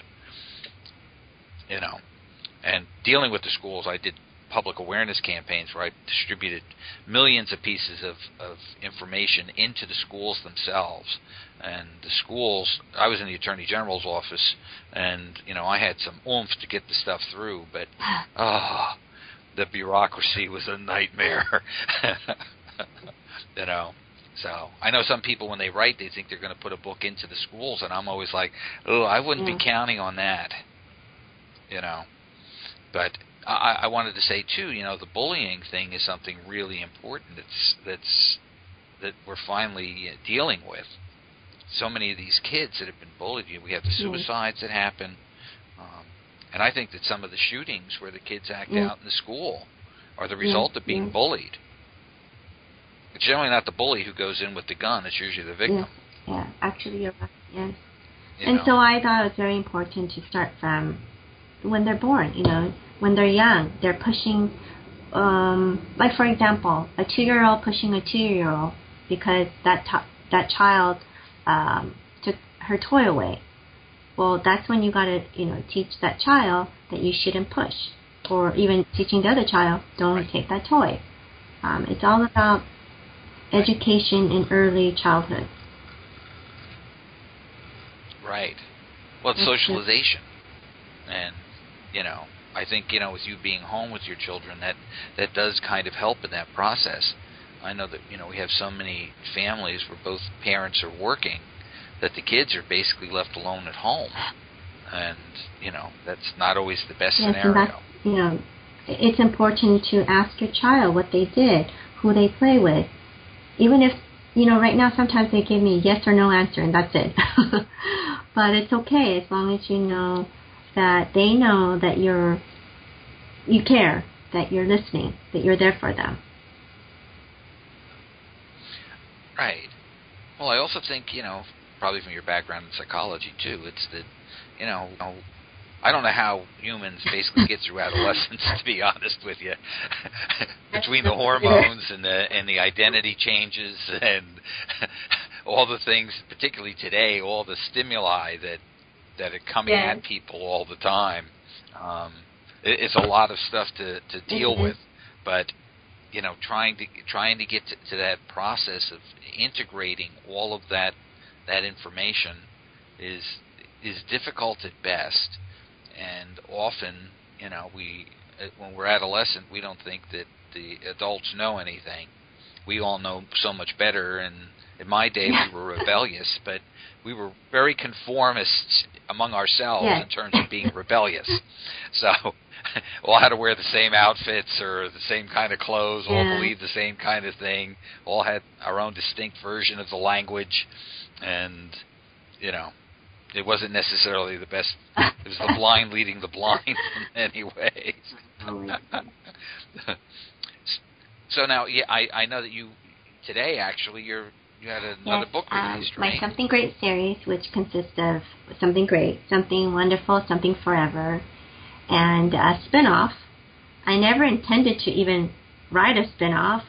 And dealing with the schools, I did public awareness campaigns where I distributed millions of pieces of information into the schools themselves. And the schools, I was in the Attorney General's office, and I had some oomph to get the stuff through, but the bureaucracy was a nightmare. So I know some people, when they write, they think they're going to put a book into the schools, and I'm always like, I wouldn't be counting on that. But I wanted to say too, the bullying thing is something really important that we're finally dealing with. So many of these kids that have been bullied, we have the suicides that happen, and I think that some of the shootings where the kids act out in the school are the result of being bullied. It's generally not the bully who goes in with the gun. It's usually the victim. Yeah, actually you're right, yes. So I thought it was very important to start from when they're born, when they're young. They're pushing, like for example, a 2-year-old pushing a 2-year-old because that child took her toy away. Well, that's when you got to, teach that child that you shouldn't push, or even teaching the other child, don't take that toy. It's all about education in early childhood. Right. Well, it's socialization. And, I think, with you being home with your children, that does kind of help in that process. I know that, we have so many families where both parents are working that the kids are basically left alone at home. And, that's not always the best scenario. And it's important to ask your child what they did, who they play with. Even if, right now sometimes they give me a yes or no answer and that's it. But it's okay as long as you know that they know that you care, that you're listening, that you're there for them. Right. Well, I also think, probably from your background in psychology too, it's that, I don't know how humans basically get through adolescence, to be honest with you, between the hormones and the identity changes and all the things, particularly today, all the stimuli that are coming at people all the time. It's a lot of stuff to deal with, but trying to get to that process of integrating all of that information is difficult at best. And often, when we're adolescent, we don't think that the adults know anything. We all know so much better, and in my day we were rebellious, but we were very conformists among ourselves in terms of being rebellious. So all had to wear the same outfits or the same kind of clothes, all believed the same kind of thing, all had our own distinct version of the language, and, it wasn't necessarily the best. It was the blind leading the blind in many ways. So now, I know that today actually you had another book released, right? My Something Great series, which consists of Something Great, Something Wonderful, Something Forever, and a spinoff. I never intended to even write a spinoff.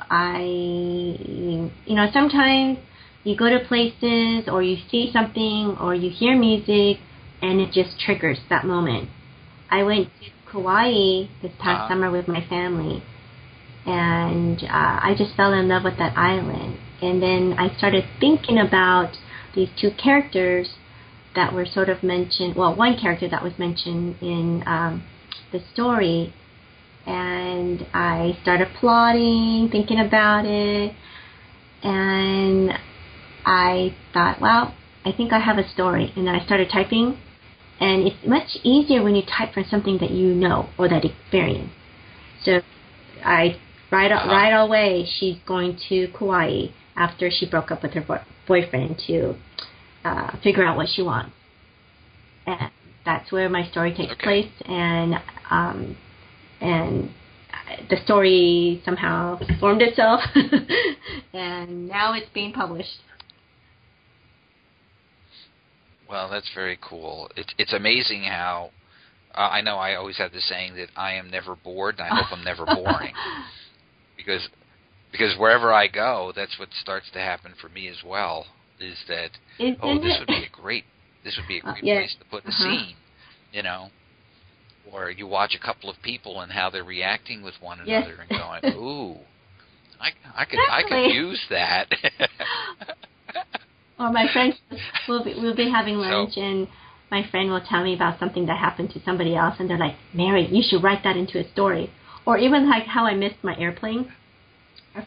Sometimes you go to places or you see something or you hear music and it just triggers that moment. I went to Kauai this past summer with my family, and I just fell in love with that island. And then I started thinking about these two characters that were sort of mentioned, well, one character that was mentioned in the story, and I started plotting, thinking about it, and I thought, well, I think I have a story. And then I started typing, and it's much easier when you type from something that you know or that experience. So I right away, she's going to Kauai after she broke up with her boyfriend to figure out what she wants. And that's where my story takes place, and the story somehow formed itself, and now it's being published. Well, that's very cool. It's amazing how I know I always have the saying that I am never bored, and I hope I'm never boring, because wherever I go, that's what starts to happen for me as well. Is that this would be a great place to put the scene, Or you watch a couple of people and how they're reacting with one Yes. another and going, ooh, I could use that. Or my friends we'll be having lunch, and my friend will tell me about something that happened to somebody else, and they're like, Mary, you should write that into a story. Or even like how I missed my airplane, or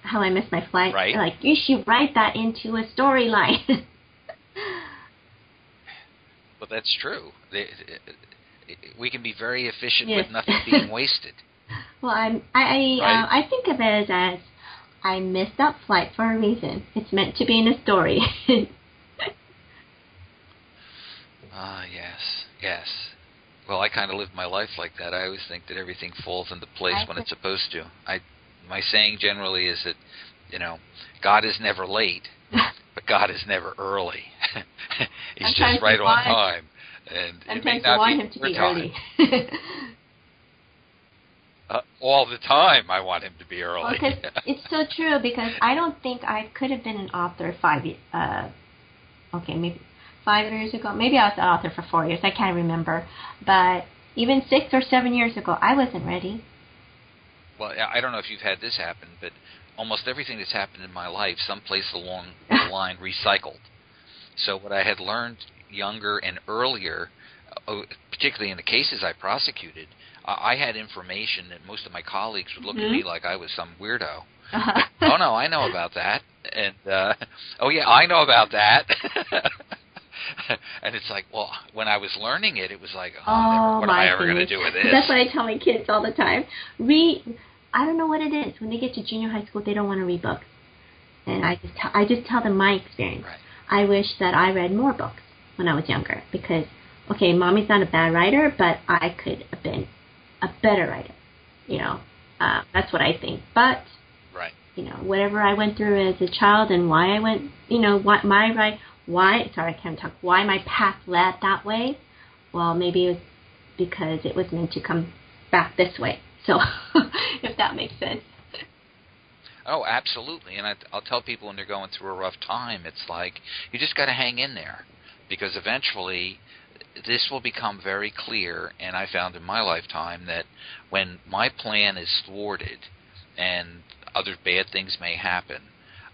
how I missed my flight. Right. They're like, you should write that into a storyline. Well, that's true. We can be very efficient Yes. with nothing being wasted. Well, Right. I think of it as I missed that flight for a reason. It's meant to be in a story. Yes. Well, I kind of live my life like that. I always think that everything falls into place when it's supposed to. My saying generally is that, God is never late, but God is never early. He's just right on time. And it may not want him to be early. All the time I want him to be early. Well, it's so true, because I don't think I could have been an author maybe 5 years ago. Maybe I was an author for 4 years. I can't remember. But even 6 or 7 years ago, I wasn't ready. Well, I don't know if you've had this happen, but almost everything that's happened in my life, someplace along the line, recycled. So what I had learned younger and earlier, particularly in the cases I prosecuted, I had information that most of my colleagues would look at me like I was some weirdo. Oh, no, I know about that. And, oh, yeah, I know about that. And it's like, well, when I was learning it, it was like, what am I ever going to do with this? That's what I tell my kids all the time. I don't know what it is. When they get to junior high school, they don't want to read books. And I just tell them my experience. Right. I wish that I read more books when I was younger, because, okay, Mommy's not a bad writer, but I could have been a better writer. That's what I think. But, right. Whatever I went through as a child and why I went, why my path led that way, well, maybe it was because it was meant to come back this way. So, if that makes sense. Oh, absolutely. And I'll tell people when they're going through a rough time, it's like, you just got to hang in there, because eventually this will become very clear. And I found in my lifetime that when my plan is thwarted and other bad things may happen,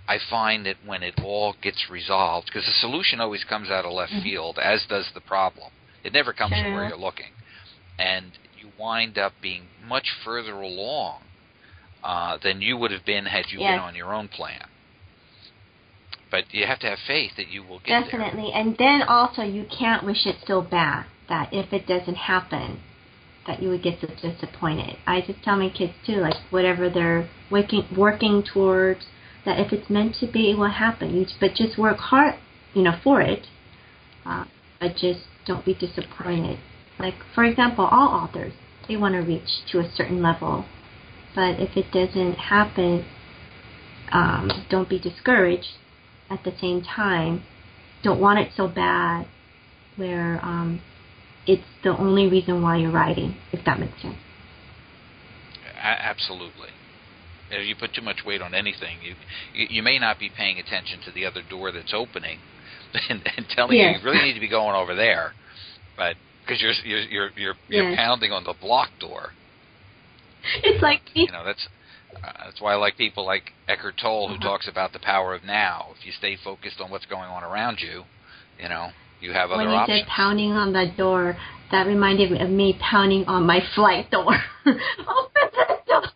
I find that when it all gets resolved, because the solution always comes out of left field, as does the problem. It never comes from where you're looking. And you wind up being much further along than you would have been had you been on your own plan. But you have to have faith that you will get there. Definitely. And then also you can't wish it so bad that if it doesn't happen, that you would get so disappointed. I just tell my kids too, like whatever they're working towards, that if it's meant to be, it will happen. But just work hard, for it. But just don't be disappointed. Like, for example, all authors, they want to reach to a certain level. But if it doesn't happen, don't be discouraged. At the same time, don't want it so bad where it's the only reason why you're writing, if that makes sense. Absolutely. If you put too much weight on anything, you may not be paying attention to the other door that's opening and telling you really need to be going over there, but because you're pounding on the blocked door. It's like that's why I like people like Eckhart Tolle, who talks about the power of now. If you stay focused on what's going on around you, you have other options. When you said pounding on that door, that reminded me of me pounding on my flight door. Open the door!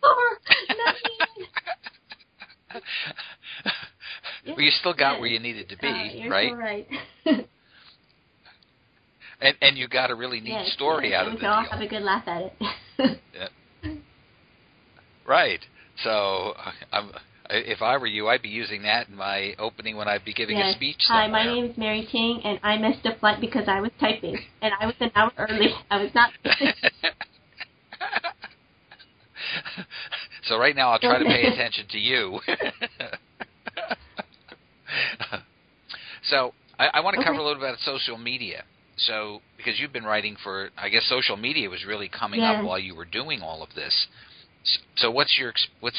Well, you still got where you needed to be, you're right? So right. and you got a really neat story out of the deal. I'll have a good laugh at it. Right. So, if I were you, I'd be using that in my opening when I'd be giving a speech somewhere. Hi, my name is MaryTing, and I missed a flight because I was typing, and I was an hour early. I was not. So right now I'll try to pay attention to you. So I want to cover a little bit of social media. So, because you've been writing for, I guess social media was really coming up while you were doing all of this. So what's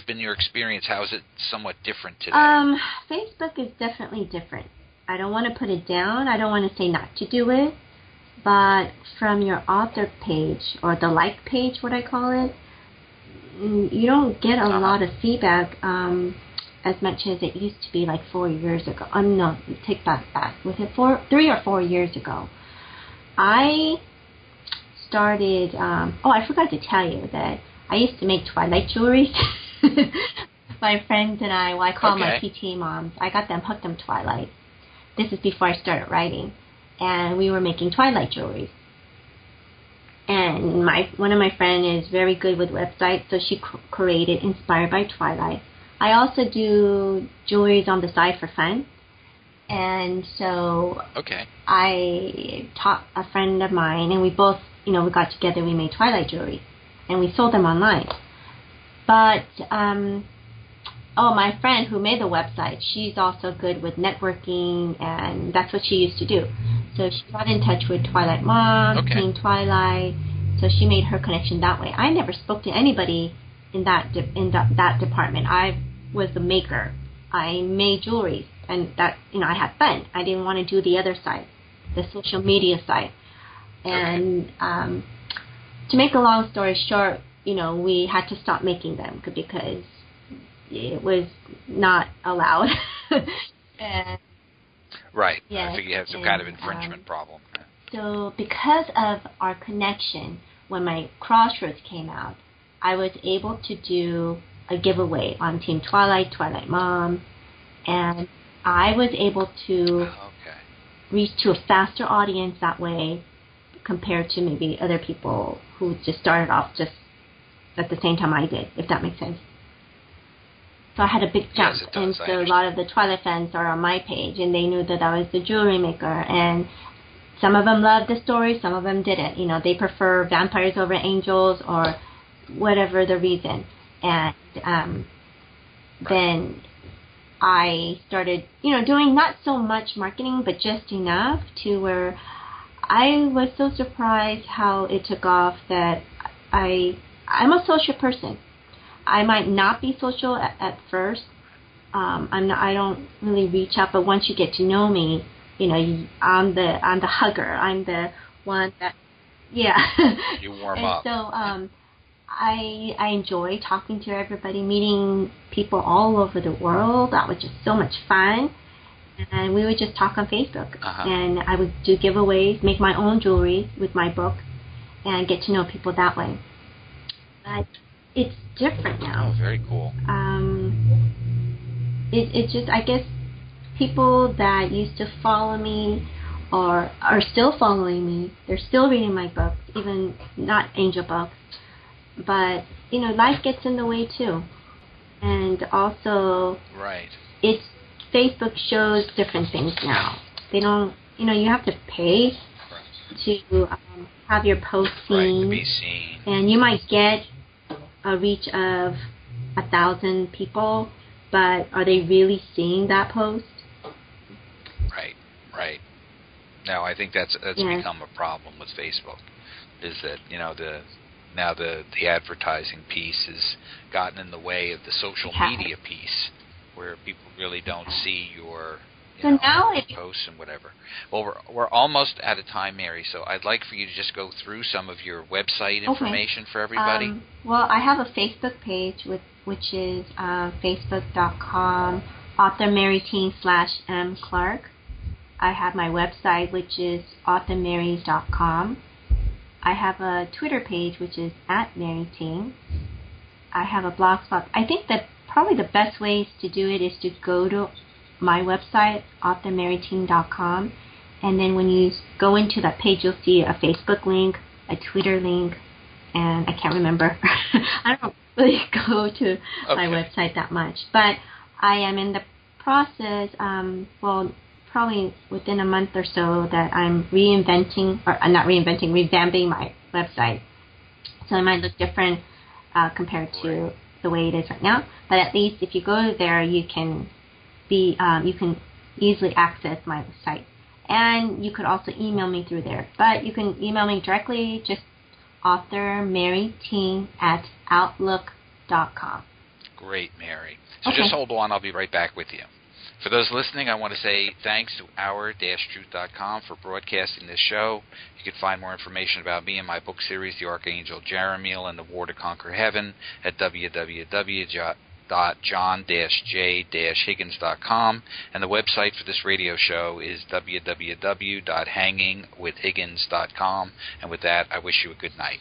been your experience? How is it somewhat different today? Facebook is definitely different. I don't want to put it down. I don't want to say not to do it, But from your author page, or the like page, what I call it, you don't get a lot of feedback as much as it used to be like 4 years ago. No, take that back. Was it 3 or 4 years ago? I started, I forgot to tell you that I used to make Twilight jewelry. My friends and I call my PTA moms, I got them, hooked them Twilight. This is before I started writing. And we were making Twilight jewelry. And one of my friends is very good with websites, so she created Inspired by Twilight. I also do jewelries on the side for fun. And so I taught a friend of mine, and we both, we got together, we made Twilight jewelry. And we sold them online. But, my friend who made the website, she's also good with networking, and that's what she used to do. So she got in touch with Twilight Mom, Team Twilight, so she made her connection that way. I never spoke to anybody in that department. I was the maker. I made jewelry, and that, I had fun. I didn't want to do the other side, the social media side. And to make a long story short, we had to stop making them because it was not allowed. And right. Yes, I think you have some kind of infringement problem. So because of our connection, when my Crossroads came out, I was able to do a giveaway on Team Twilight, Twilight Mom, and I was able to reach to a faster audience that way compared to maybe other people who just started off just at the same time I did, if that makes sense. So I had a big jump, yes, it does. and so a lot of the Twilight fans are on my page, and they knew that I was the jewelry maker, and some of them loved the story, some of them didn't. They prefer vampires over angels or whatever the reason. And then I started, doing not so much marketing, but just enough to where I was so surprised how it took off that I'm a social person. I might not be social at first. I don't really reach out, but once you get to know me, I'm the hugger. I'm the one that, You warm and up. So I enjoy talking to everybody, meeting people all over the world. That was just so much fun. And we would just talk on Facebook. And I would do giveaways, make my own jewelry with my book, and get to know people that way. But it's different now. Oh, very cool. It's just, I guess, people that used to follow me or are still following me. They're still reading my books, even not angel books. But, life gets in the way too. And also, it's Facebook shows different things now. They don't, you have to pay to have your post seen. To be seen. And you might get a reach of 1,000 people, but are they really seeing that post? Right. No, I think that's become a problem with Facebook, is that, the advertising piece has gotten in the way of the social media piece, where people really don't see your posts and whatever. Well, we're almost out of time, Mary, so I'd like for you to just go through some of your website information for everybody. Well, I have a Facebook page, which is facebook.com, author MaryTing /M.Clarke. I have my website, which is authormarys.com. I have a Twitter page, which is @MaryTing. I have a blogspot. I think that probably the best ways to do it is to go to my website, authormaryting.com, and then when you go into that page, you'll see a Facebook link, a Twitter link, and I can't remember. I don't really go to my website that much, but I am in the process, probably within a month or so, that I'm revamping my website. So it might look different compared to the way it is right now. But at least if you go there, you can easily access my site. And you could also email me through there. But you can email me directly, just authormaryting@outlook.com. Great, Mary. So just hold on. I'll be right back with you. For those listening, I want to say thanks to our-truth.com for broadcasting this show. You can find more information about me and my book series, The Archangel Jeremiel and the War to Conquer Heaven, at www.john-j-higgins.com, and the website for this radio show is www.hangingwithhiggins.com. And with that, I wish you a good night.